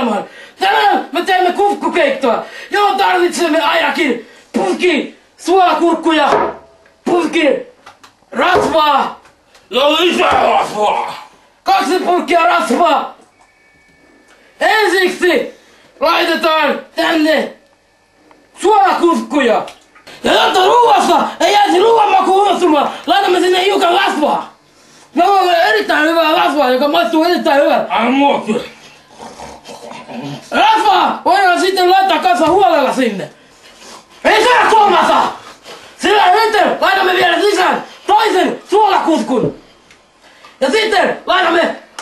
ohjelman. Tänään me teemme kufkukeittoa, johon tarvitsemme ainakin purkin suolakurkkuja, purkin rasvaa ja lisää rasvaa. 2 purkkia rasvaa. Ensiksi laitetaan tänne suolakurkkuja. Ja jotta ruuasta ei jäisi ruuan maku unohtumaan, laitamme sinne hiukan rasvaa. Me on erittäin hyvää rasvaa, joka maistuu erittäin hyvältä. Ai muotti. Rasvaa voidaan sitten laittaa kanssa huolella sinne. Ei saa kolmata! Sillä sitten laitamme vielä sisään toisen suolakurkun. Ja sitten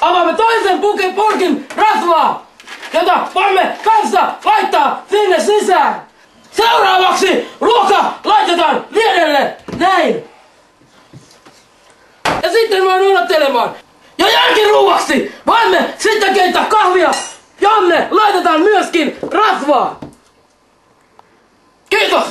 avaamme toisen purkin rasvaa, jota voimme kanssa laittaa sinne sisään. Seuraavaksi ruoka laitetaan vierelle näin. Ja sitten voin odottelemaan. Ja jälkiruuaksi voimme sitten keittää kahvia, jonne laitetaan myöskin rasvaa. Kiitos!